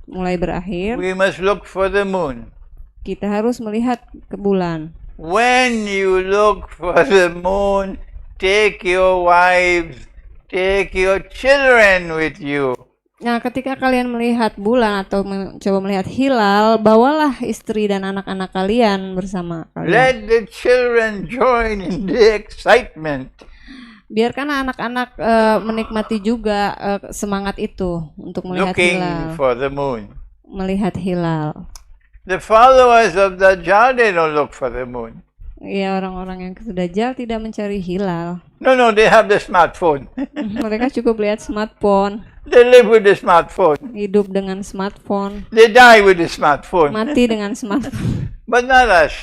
B: mulai berakhir,
A: we must look for the moon.
B: kita harus melihat ke bulan.
A: When you look for the moon, take your wives, take your children with you.
B: Nah, ketika kalian melihat bulan atau mencoba melihat hilal, bawalah istri dan anak-anak kalian bersama kalian.
A: Let the children join in the excitement.
B: Biarkan anak-anak menikmati juga semangat itu untuk melihat
A: Looking
B: hilal.
A: for the moon.
B: Melihat hilal.
A: The followers of Dajjal, they don't look for the moon.
B: Ya, orang-orang yang ke Dajjal tidak mencari hilal.
A: No, they have the smartphone.
B: Mereka cukup lihat smartphone,
A: They live with the smartphone.
B: hidup dengan smartphone,
A: They die with the smartphone.
B: mati dengan smartphone.
A: But not us.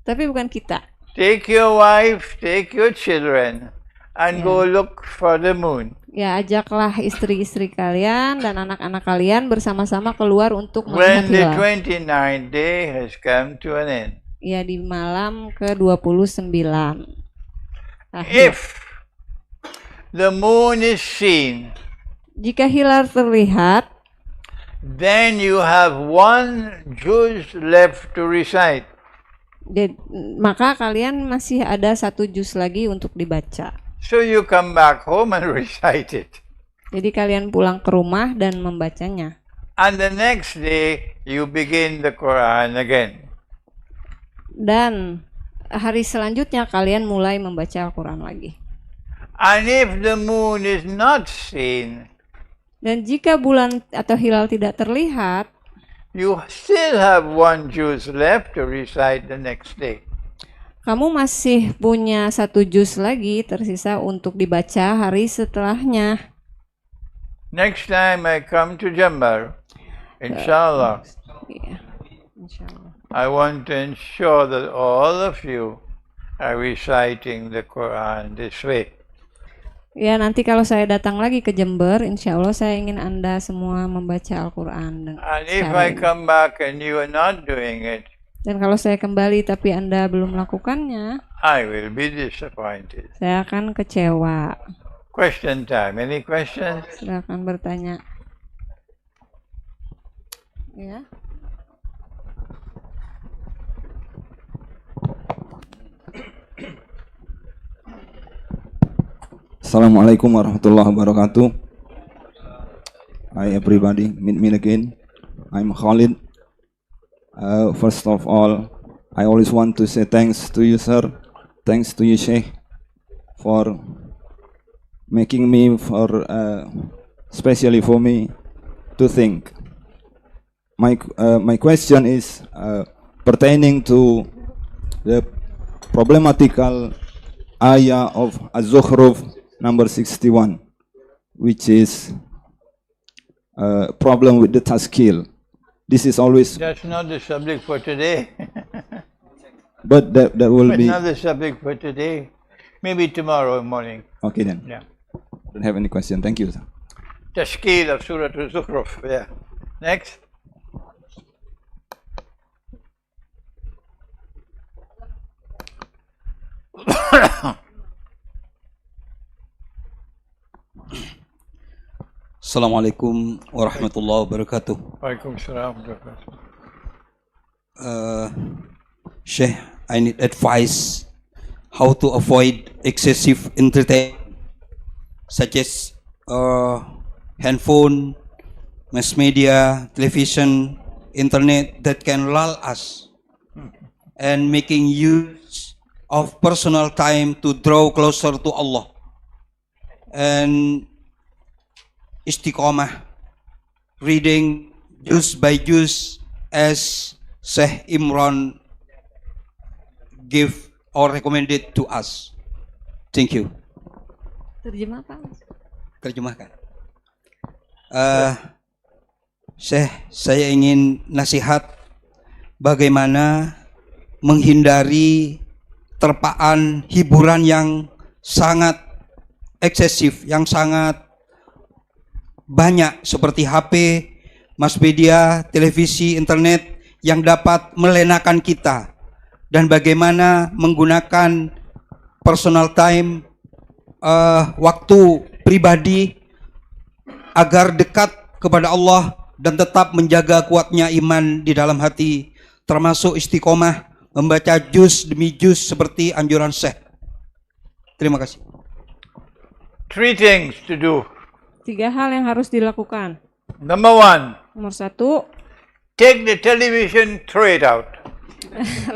B: Tapi bukan kita.
A: Take your wife, take your children, and go look for the moon.
B: Ya, ajaklah istri-istri kalian dan anak-anak kalian bersama-sama keluar untuk
A: When
B: melihat
A: the
B: hilal.
A: 29th day has come to an end.
B: Ya, di malam ke-29.
A: If the moon is seen,
B: Jika hilal terlihat,
A: then you have one juz left to recite.
B: maka kalian masih ada 1 juz lagi untuk dibaca.
A: So you come back home and recite it.
B: Jadi kalian pulang ke rumah dan membacanya.
A: And the next day, you begin the Quran again.
B: Dan hari selanjutnya kalian mulai membaca Al-Quran lagi.
A: And if the moon is not seen,
B: Dan jika bulan atau hilal tidak terlihat,
A: you still have one juz left to recite the next day.
B: kamu masih punya 1 juz lagi tersisa untuk dibaca hari setelahnya.
A: Next time I come to Jambar, inshallah,
B: Iya, insyaallah.
A: I want to ensure that all of you are reciting the Quran this way.
B: Ya, nanti kalau saya datang lagi ke Jember, insya Allah saya ingin Anda semua membaca Al-Quran.
A: And if I come back and you are not doing it,
B: Dan kalau saya kembali tapi Anda belum melakukannya,
A: I will be disappointed.
B: saya akan kecewa.
A: Question time. Any questions?
B: Silakan bertanya. Ya.
C: Assalamualaikum warahmatullahi wabarakatuh. Hi everybody, meet me again. I'm Khalid. First of all, I always want to say thanks to you, sir. Thanks to you, Sheikh, for making me especially for me to think. My question is pertaining to the problematical ayah of Az-Zukhruf number 61, which is problem with the taskil. This is always,
A: That's not the subject for today.
C: but that will
A: But
C: be
A: not the subject for today. Maybe tomorrow morning.
C: okay then.
A: Yeah.
C: Don't have any question. Thank you, sir.
A: Tashkil of Surah Al-Zukhruf. Yeah. Next.
D: Assalamualaikum warahmatullahi wabarakatuh.
A: Waalaikum salam.
D: Sheikh, I need advice how to avoid excessive entertainment such as handphone, mass media, television, internet that can lull us and making use of personal time to draw closer to Allah and istiqomah, reading juz by juz as Sheikh Imran give or recommended to us. Thank you.
B: Terjemah Pak.
D: Terjemahkan. Syekh, saya ingin nasihat bagaimana menghindari terpaan hiburan yang sangat eksesif, yang sangat banyak seperti HP, mass media, televisi, internet yang dapat melenakan kita, dan bagaimana menggunakan personal time, waktu pribadi agar dekat kepada Allah dan tetap menjaga kuatnya iman di dalam hati, termasuk istiqomah membaca juz demi juz seperti anjuran Syekh. Terima kasih.
A: 3 things to do.
B: 3 hal yang harus dilakukan.
A: Number 1,
B: Nomor 1,
A: take the television, throw it out.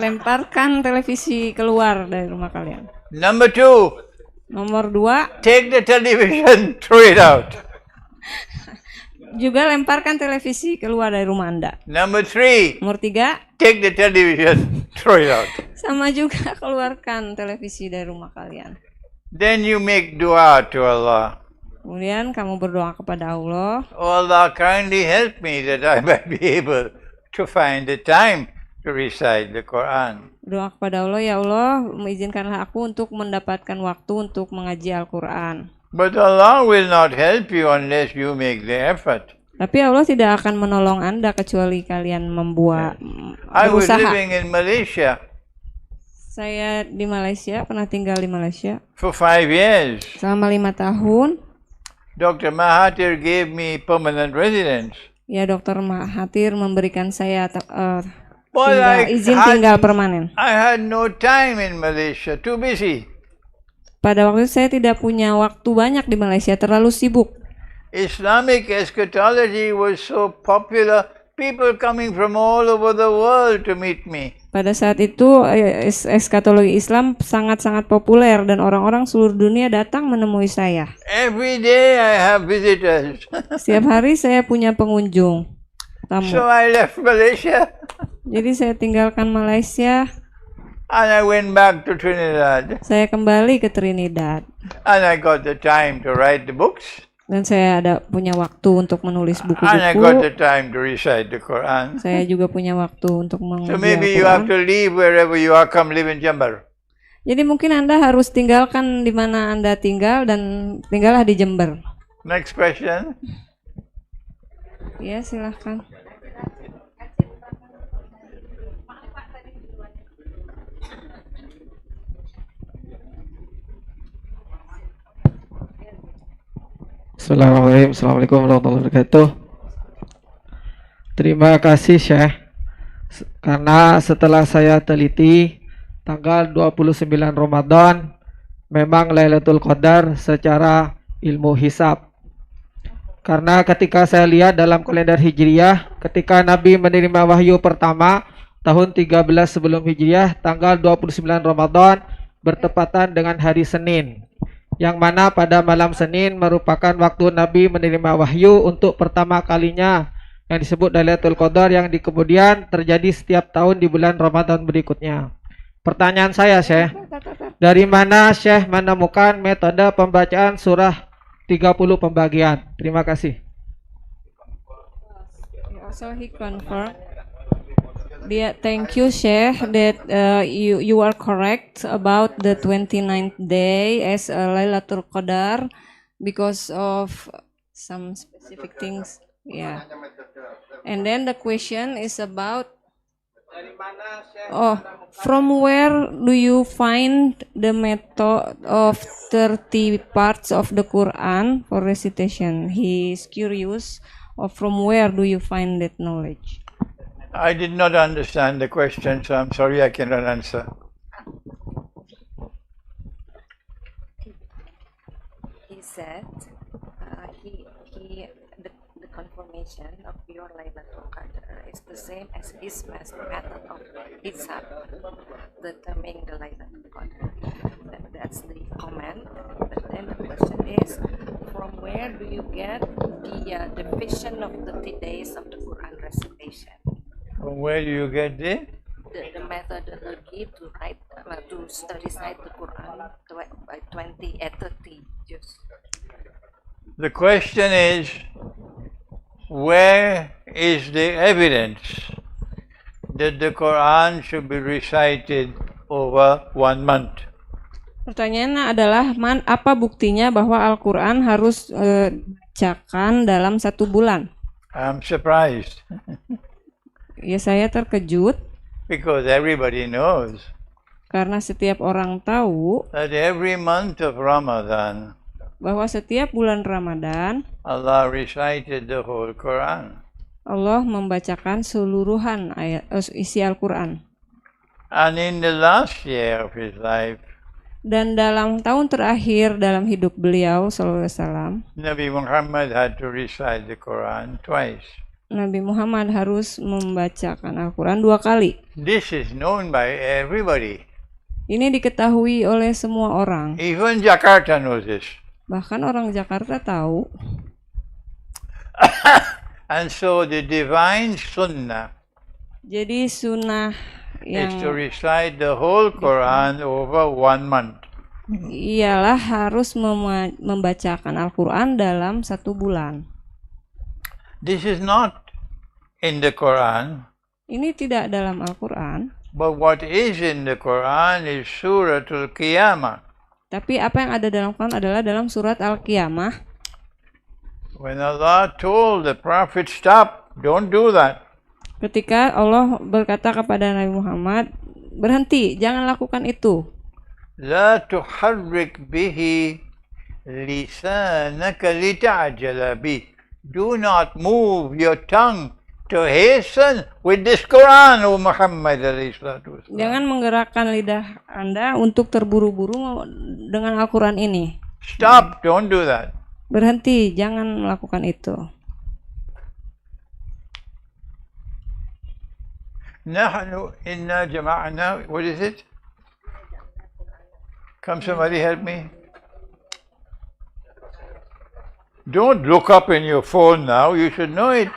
B: lemparkan televisi keluar dari rumah kalian.
A: Number 2,
B: Nomor 2,
A: take the television, throw it out.
B: juga lemparkan televisi keluar dari rumah Anda.
A: Number 3,
B: Nomor 3,
A: take the television, throw it out.
B: sama juga keluarkan televisi dari rumah kalian.
A: Then you make dua to Allah.
B: Kemudian kamu berdoa kepada Allah.
A: Oh Allah, kindly help me that I might be able to find the time to recite the Quran.
B: Doa kepada Allah, ya Allah, mengizinkanlah aku untuk mendapatkan waktu untuk mengaji Al-Quran.
A: But Allah will not help you unless you make the effort.
B: Tapi Allah tidak akan menolong Anda kecuali kalian membuat
A: I was
B: berusaha.
A: living in Malaysia
B: Saya di Malaysia, pernah tinggal di Malaysia
A: for 5 years.
B: selama 5 tahun.
A: Dr. Mahathir gave me permanent residence.
B: Ya, Dr. Mahathir memberikan saya
A: But
B: izin tinggal permanen.
A: I had no time in Malaysia, too busy.
B: Pada waktu itu saya tidak punya waktu banyak di Malaysia, terlalu sibuk.
A: Islamic eschatology was so popular, people coming from all over the world to meet me.
B: Pada saat itu eskatologi Islam sangat-sangat populer dan orang-orang seluruh dunia datang menemui saya.
A: Every day I have visitors.
B: Setiap hari saya punya pengunjung tamu.
A: So I left Malaysia
B: Jadi saya tinggalkan Malaysia,
A: and I went back to Trinidad.
B: saya kembali ke Trinidad
A: And I got the time to write the books.
B: dan saya punya waktu untuk menulis
A: And I got the
B: buku-buku.
A: time to recite the Quran.
B: Saya juga punya waktu untuk mengaji
A: So maybe you have
B: Al-Quran.
A: to leave wherever you are, come live in Jember.
B: Jadi mungkin Anda harus tinggalkan di mana Anda tinggal dan tinggallah di Jember.
A: Next question.
B: Ya, silahkan.
E: Bismillahirrahmanirrahim. Assalamualaikum warahmatullahi wabarakatuh. Terima kasih Syekh, karena setelah saya teliti tanggal 29 Ramadan memang Lailatul Qadar secara ilmu hisab. Karena ketika saya lihat dalam kalender Hijriyah, ketika Nabi menerima wahyu pertama tahun 13 sebelum Hijriyah, tanggal 29 Ramadan bertepatan dengan hari Senin, yang mana pada malam Senin merupakan waktu Nabi menerima wahyu untuk pertama kalinya, yang disebut Lailatul Qadar, yang kemudian terjadi setiap tahun di bulan Ramadan berikutnya. Pertanyaan saya, Syekh, dari mana Syekh menemukan metode pembacaan surah 30 pembagian? Terima kasih.
B: So he confirmed. Yeah, thank you, Sheikh, that you are correct about the 29th day as Lailatul Qadar because of some specific things. Yeah. And then the question is about from where do you find the method of 30 parts of the Quran for recitation? He is curious from where do you find that knowledge?
A: I did not understand the question, so I'm sorry I cannot answer.
F: He said the confirmation estimation of your Laylatul Qadr is the same as his method of hisab, determining the Laylatul Qadr. That's the comment. But then the question is, from where do you get the division of 30 days of the Quran recitation?
A: From where do you get the?
F: The methodology to recite the Quran by 30. Just
A: The question is, where is the evidence that the Quran should be recited over 1 month?
B: Pertanyaannya adalah apa buktinya bahwa Al-Quran harus dibacakan dalam 1 bulan?
A: I'm surprised
B: Ya, saya terkejut
A: because everybody knows
B: karena setiap orang tahu
A: that every month of Ramadan,
B: bahwa setiap bulan Ramadan
A: Allah recited the whole Quran.
B: Allah membacakan seluruhan isi Al-Quran.
A: And in the last year of his life,
B: Dan dalam tahun terakhir dalam hidup beliau SAW,
A: Nabi Muhammad had to recite the Quran twice.
B: Nabi Muhammad harus membacakan Al-Quran 2 kali.
A: This is known by everybody.
B: Ini diketahui oleh semua orang.
A: Even Jakarta knows this.
B: Bahkan orang Jakarta tahu.
A: And so the divine sunnah
B: Jadi sunnah
A: is to
B: yang
A: recite the whole Quran over 1 month.
B: ialah harus membacakan Al-Quran dalam 1 bulan.
A: This is not in the Quran,
B: Ini tidak dalam Al-Quran,
A: but what is in the Quran is Suratul Qiyamah.
B: tapi apa yang ada dalam Al-Quran adalah dalam surat Al-Qiyamah.
A: When Allah told the Prophet, stop, don't do that.
B: Ketika Allah berkata kepada Nabi Muhammad, berhenti, jangan lakukan itu.
A: لا تحرك به لسانك لتعجل به. Do not move your tongue to hasten with this Quran, O Muhammad alayhi salatu wasalam.
B: Jangan menggerakkan lidah Anda untuk terburu-buru dengan Al-Quran ini.
A: Stop, don't do that.
B: Berhenti, jangan melakukan itu.
A: نحن إنا جمعنا. What is it? Come, somebody help me. Don't look up in your phone now. You should know it.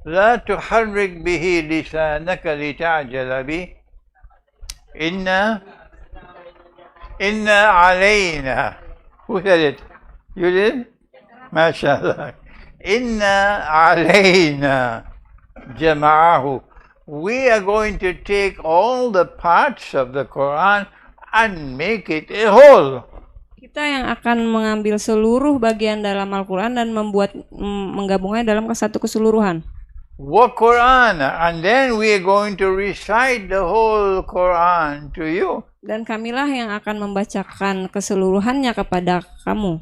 A: لا تحرك به لسانك لتعجل به. إنا علينا. Who said it? You did? ما شاء الله. إنا علينا جمعه. We are going to take all the parts of the Quran and make it a whole.
B: Kita yang akan mengambil seluruh bagian dalam Al-Quran dan menggabungnya dalam satu keseluruhan.
A: What Quran? And then we are going to recite the whole Quran to you.
B: Dan kamilah yang akan membacakan keseluruhannya kepada kamu.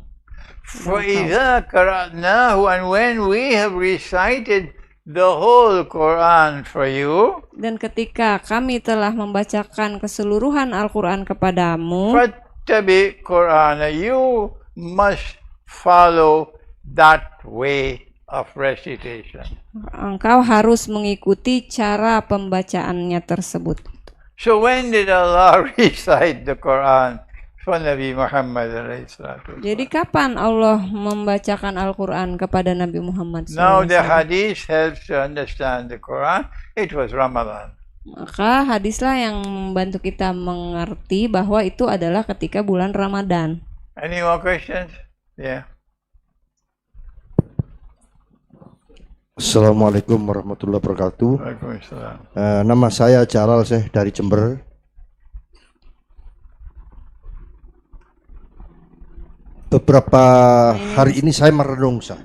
A: فَإِذَا قَرَأْنَاهُ, and when we have recited the whole Quran for you,
B: Dan ketika kami telah membacakan keseluruhan Al-Quran kepadamu,
A: فَاتَّبِعْ Quran. You must follow that way of recitation.
B: engkau harus mengikuti cara pembacaannya tersebut.
A: So when did Allah recite the Quran for Nabi Muhammad alayhi salatu?
B: Jadi kapan Allah membacakan Al-Quran kepada Nabi Muhammad
A: Now the
B: SAW?
A: hadith helps to understand the Quran. It was Ramadan.
B: Maka hadislah yang membantu kita mengerti bahwa itu adalah ketika bulan Ramadan.
A: Any more questions? Yeah.
G: Assalamualaikum warahmatullahi wabarakatuh.
A: Waalaikumsalam.
G: Nama saya Jalal Syekh dari Jember. Beberapa hari ini saya merenung, Sah.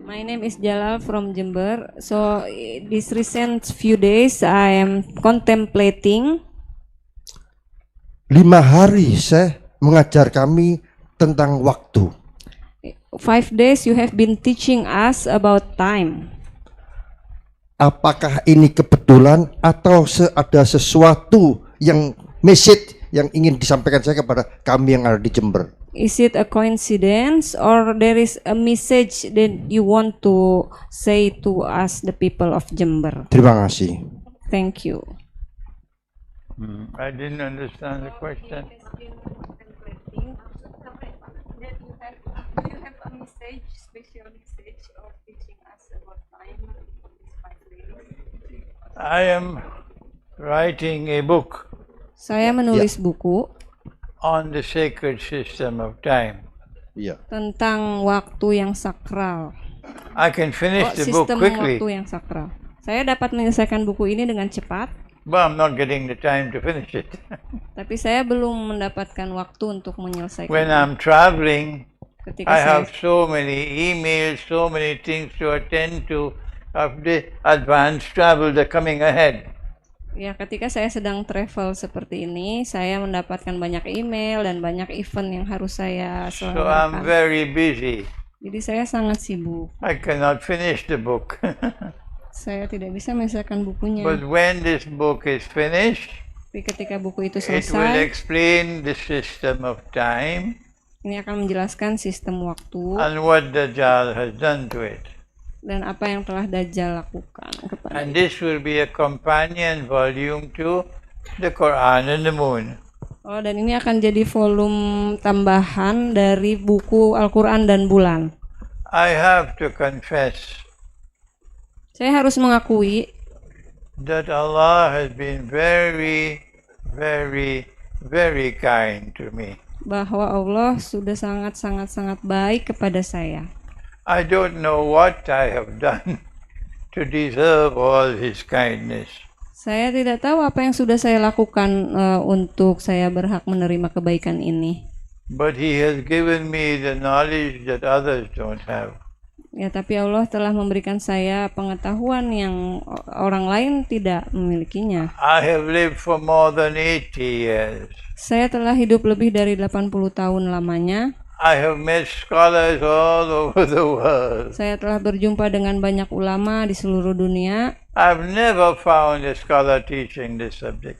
B: My name is Jalal from Jember. So this recent few days I am contemplating.
G: 5 hari saya mengajar kami tentang waktu.
B: 5 days you have been teaching us about time.
G: Apakah ini kebetulan atau ada sesuatu yang message yang ingin disampaikan saya kepada kami yang ada di Jember?
B: Is it a coincidence or there is a message that you want to say to us, the people of Jember?
G: Terima kasih.
B: Thank you.
A: I didn't understand the question. Do you have a message, special message of teaching us about time? I am writing a book
B: Saya menulis buku
A: on the sacred system of time.
G: Iya.
B: tentang waktu yang sakral.
A: I can finish the book
B: Sistem
A: quickly,
B: waktu yang sakral. Saya dapat menyelesaikan buku ini dengan cepat,
A: but I'm not getting the time to finish it.
B: tapi saya belum mendapatkan waktu untuk menyelesaikan.
A: When I'm traveling,
B: Ketika
A: I
B: saya
A: have so many emails, so many things to attend to of the advanced travel that's coming ahead.
B: ketika saya sedang travel seperti ini, saya mendapatkan banyak email dan banyak event yang harus saya
A: So I'm
B: selenggarakan.
A: very busy.
B: Jadi saya sangat sibuk.
A: I cannot finish the book.
B: Saya tidak bisa menyelesaikan bukunya.
A: But when this book is finished,
B: Tapi ketika buku itu
A: it will
B: selesai,
A: explain the system of time
B: ini akan menjelaskan sistem waktu
A: and what Dajjal has done to it.
B: dan apa yang telah Dajjal lakukan kepada
A: And this will be a companion volume to the Quran and the Moon.
B: dan ini akan jadi volume tambahan dari buku Al-Quran dan Bulan.
A: I have to confess
B: Saya harus mengakui
A: that Allah has been very, very, very kind to me.
B: bahwa Allah sudah sangat baik kepada saya.
A: I don't know what I have done to deserve all His kindness.
B: Saya tidak tahu apa yang sudah saya lakukan untuk saya berhak menerima kebaikan ini.
A: But He has given me the knowledge that others don't have.
B: Ya, tapi Allah telah memberikan saya pengetahuan yang orang lain tidak memilikinya.
A: I have lived for more than 80 years.
B: Saya telah hidup lebih dari 80 tahun lamanya.
A: I have met scholars all over the world.
B: Saya telah berjumpa dengan banyak ulama di seluruh dunia.
A: I've never found a scholar teaching this subject.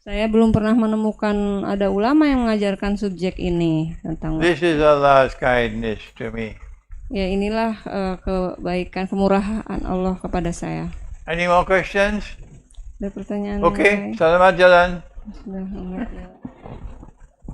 B: Saya belum pernah menemukan ada ulama yang mengajarkan subjek ini tentang
A: This is Allah's kindness to me.
B: ya inilah kebaikan kemurahan Allah kepada saya.
A: Any more questions?
B: Ada pertanyaan yang
A: Okay,
B: lain?
A: selamat jalan.
B: Sudah,